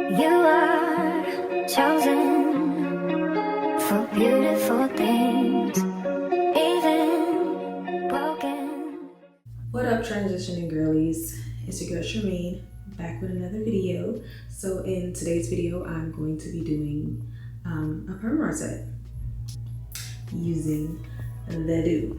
You are chosen for beautiful things, even broken. What up, transitioning girlies? It's your girl Shermaine, back with another video. So in today's video, I'm going to be doing a perm rod set using the Doux.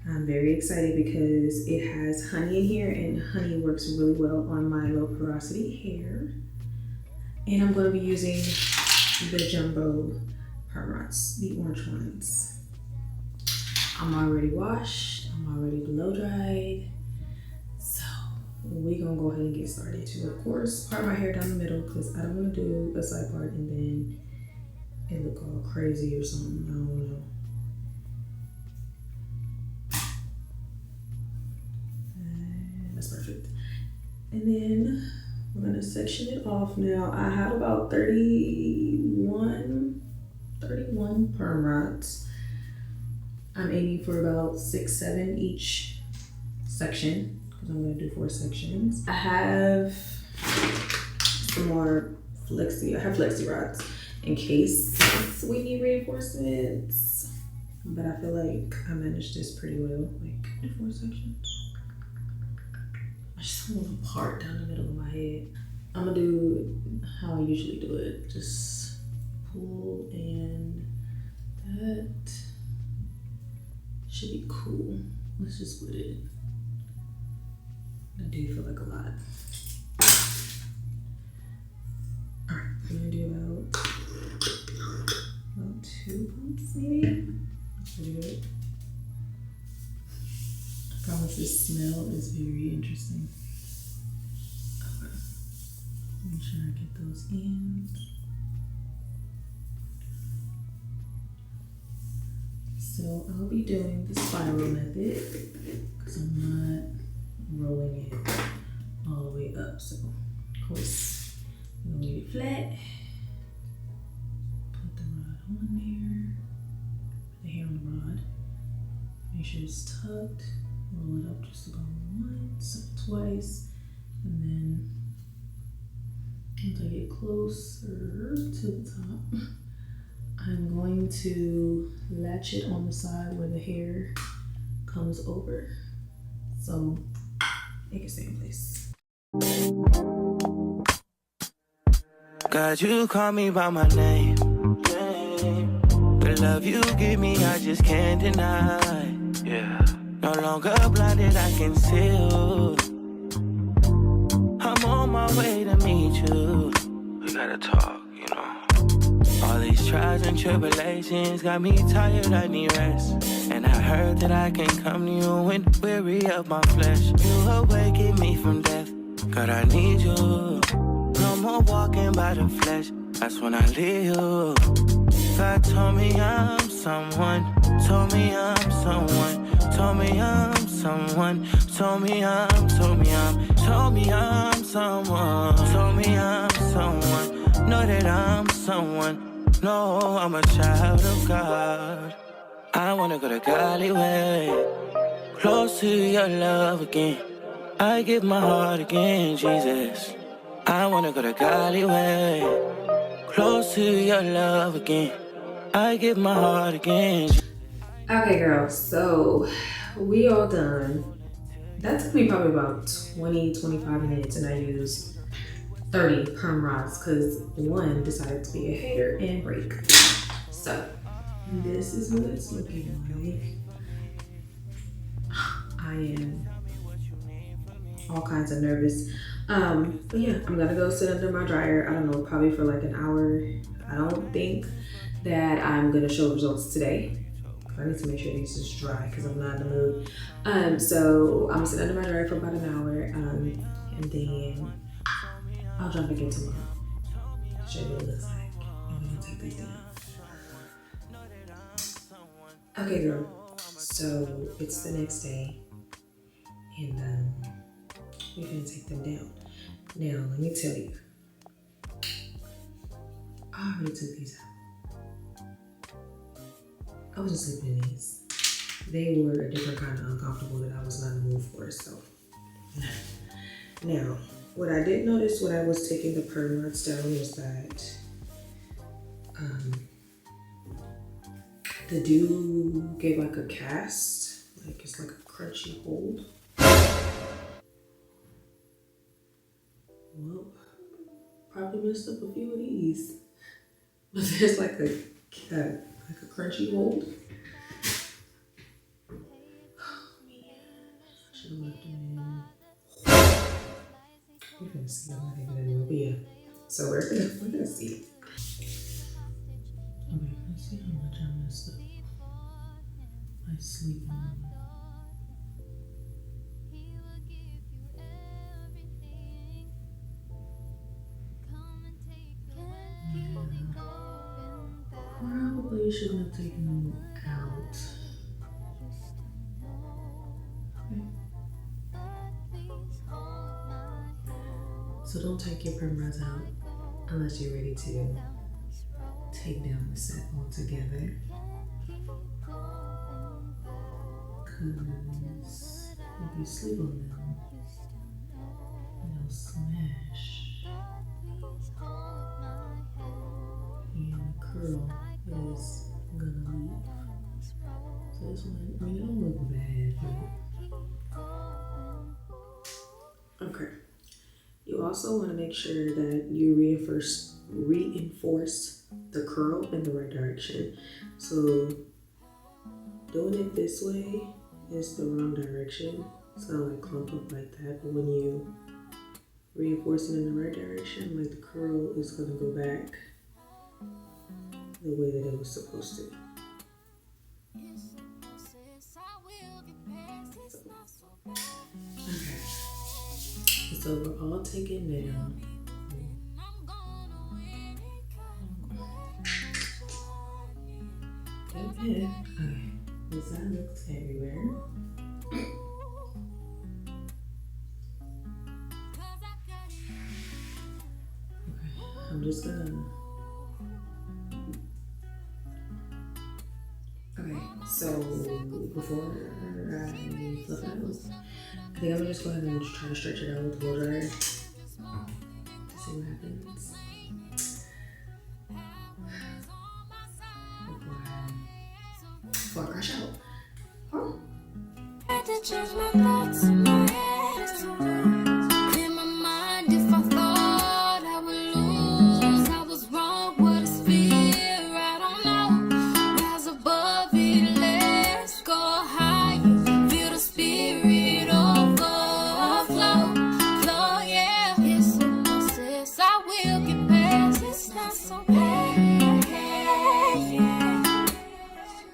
I'm very excited because it has honey in here, and honey works really well on my low porosity hair. And I'm going to be using the jumbo perm rods, the orange ones. I'm already washed, I'm already blow dried. So we're gonna go ahead and get started too. Of course, part my hair down the middle because I don't want to do a side part and then it look all crazy or something. I don't know. That's perfect. And then we're gonna section it off now. I have about 31 perm rods. I'm aiming for about 6-7 each section because I'm gonna do 4 sections. I have some more flexi. I have flexi rods in case we need reinforcements. But I feel like I managed this pretty well. Like, do 4 sections. I just want a part down the middle of my head. I'm gonna do how I usually do it. Just pull, and that should be cool. Let's just split it. I do feel like a lot. All right, I'm gonna do about 2 pumps maybe. That's pretty good. I promise this smell is very interesting. Okay. Make sure I get those ends. So I'll be doing the spiral method because I'm not rolling it all the way up. So of course, I'm gonna leave it flat. Put the rod on there. Put the hair on the rod. Make sure it's tucked. Roll it up just about once or twice. And then once I get closer to the top, I'm going to latch it on the side where the hair comes over so it can stay in place. God, you call me by my name. The love you give me, I just can't deny. Yeah. No longer blinded, I can see you. I'm on my way to meet you. We gotta talk, you know. All these trials and tribulations got me tired, I need rest. And I heard that I can come to you when weary of my flesh. You awaken me from death, God, I need you. No more walking by the flesh, that's when I leave you. God told me I'm someone, told me I'm someone, told me I'm someone, told me I'm someone, told me I'm someone, know that I'm someone. No, I'm a child of God. I wanna go the godly way, close to your love again. I give my heart again, Jesus. I wanna go the godly way, close to your love again. I give my heart again. Okay, girls, so we all done. That took me probably about 20-25 minutes, and I used 30 perm rods because one decided to be a hater and break. So this is what it's looking like. I am all kinds of nervous. But yeah, I'm gonna go sit under my dryer. I don't know, probably for like an hour. I don't think that I'm gonna show results today. I need to make sure these is dry because I'm not in the mood. So I'm gonna sit under my dryer for about an hour, and then I'll jump back in tomorrow. Show you what it looks like. I'm gonna take these down. Okay, girl. So it's the next day, and we're gonna take them down. Now, let me tell you, I already took these out. I wasn't sleeping in these. They were a different kind of uncomfortable that I was not in the mood for. So now What I did notice when I was taking the perm rods down was that the Doux gave like a cast, like it's like a crunchy hold. Well, probably messed up a few of these, but there's like a crunchy hold. Oh man, I should have left them in. We're gonna see. I'm not even gonna do it, but yeah. So we're gonna see. Okay, let's see how much I messed up. I sleep on. Probably shouldn't have taken them out. Okay. So don't take your perm rods out unless you're ready to take down the set altogether. Because if you sleep on them, they'll smash. And the curl is gonna leave. So this one, I mean, it don't look bad, but okay. You also want to make sure that you reinforce the curl in the right direction. So doing it this way is the wrong direction. It's gonna like clump up like that, but when you reinforce it in the right direction, like the curl is gonna go back the way that it was supposed to. Okay, so we're all taken down. Okay, this side looks everywhere. Okay, I'm just gonna. Okay, so before I flip it out, I think I'm gonna just go ahead and try to stretch it out with the blow dryer to see what happens. Before I crash out. Huh? I had to change my thoughts in my head to clear my mind if I thought I would lose. I was wrong with this fear, I don't know. Rise above it, let's go higher. Feel the spirit overflow, flow, yeah. It's a process, I will get past. It's not so bad, yeah.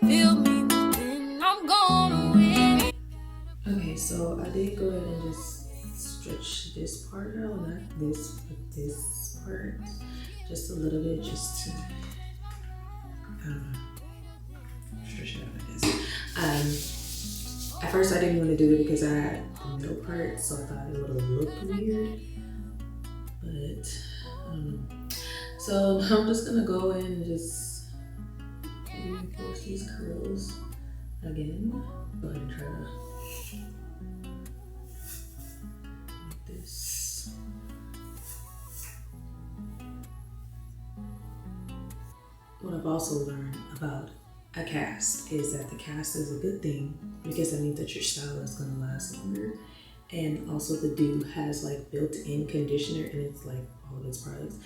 Feel me within, I'm gonna win. Okay, so I did go ahead and just stretch this part out, not this, but this part, just a little bit, just to, I don't know, stretch it out like this. At first I didn't want to do it because I had the middle part, so I thought it would have looked weird, but I don't know. So I'm just gonna go in and just reinforce these curls again. Go ahead and try to like this. What I've also learned about a cast is that the cast is a good thing because that means that your style is going to last longer. And also the Doux has like built-in conditioner in its like all of its products.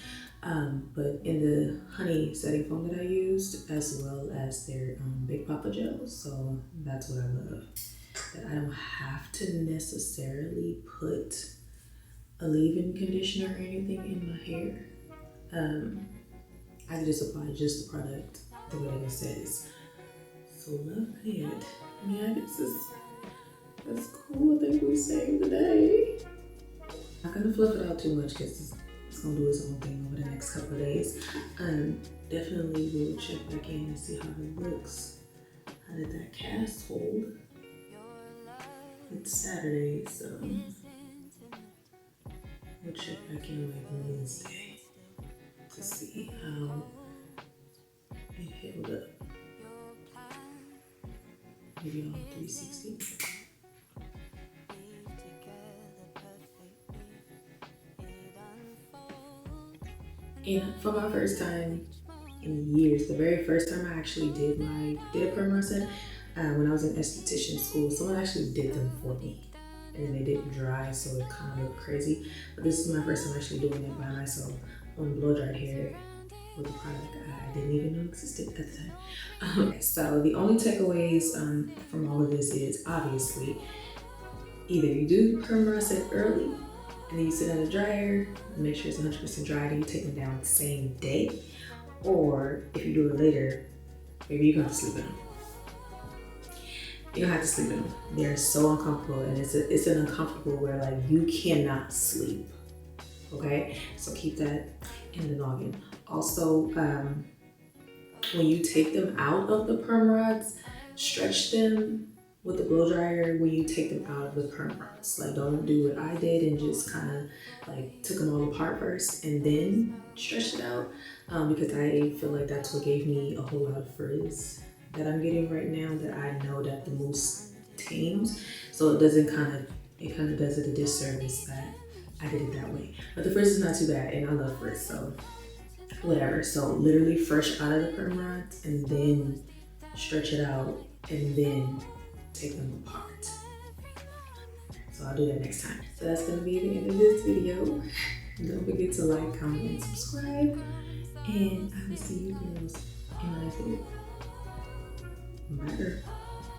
But in the honey setting foam that I used, as well as their Big Papa gels, so that's what I love. That I don't have to necessarily put a leave-in conditioner or anything in my hair. I can just apply just the product the way that it says. So love it. Yeah, this is that's cool. I think we saved the day. I'm not gonna flip it out too much because it's gonna do its own thing over the next couple of days. Definitely will check back in and see how it looks. How did that cast hold? It's Saturday, so we'll check back in like Wednesday to see how it held up. Maybe on 360. And for my first time in years, the very first time I actually did a perm rod set, when I was in esthetician school, someone actually did them for me. And then they didn't dry, so it kind of looked crazy. But this is my first time actually doing it by myself on blow dried hair with a product I didn't even know existed at the time. So the only takeaways from all of this is obviously either you do the perm rod set early and then you sit in the dryer, make sure it's 100% dry, and you take them down the same day. Or if you do it later, maybe you're gonna have to sleep in them. You don't have to sleep in them. They're so uncomfortable, and it's an uncomfortable where like you cannot sleep. Okay, so keep that in the noggin. Also, when you take them out of the perm rods, stretch them with the blow dryer when you take them out of the perm rods. Like, don't do what I did and just kind of like took them all apart first and then stretched it out, because I feel like that's what gave me a whole lot of frizz that I'm getting right now that I know that the mousse tames. So it kind of does it a disservice that I did it that way. But the frizz is not too bad, and I love frizz, so whatever. So literally fresh out of the perm rods and then stretch it out and then take them apart. So I'll do that next time. So that's gonna be the end of this video. Don't forget to like, comment, and subscribe. And I will see you girls in my next video. Bye.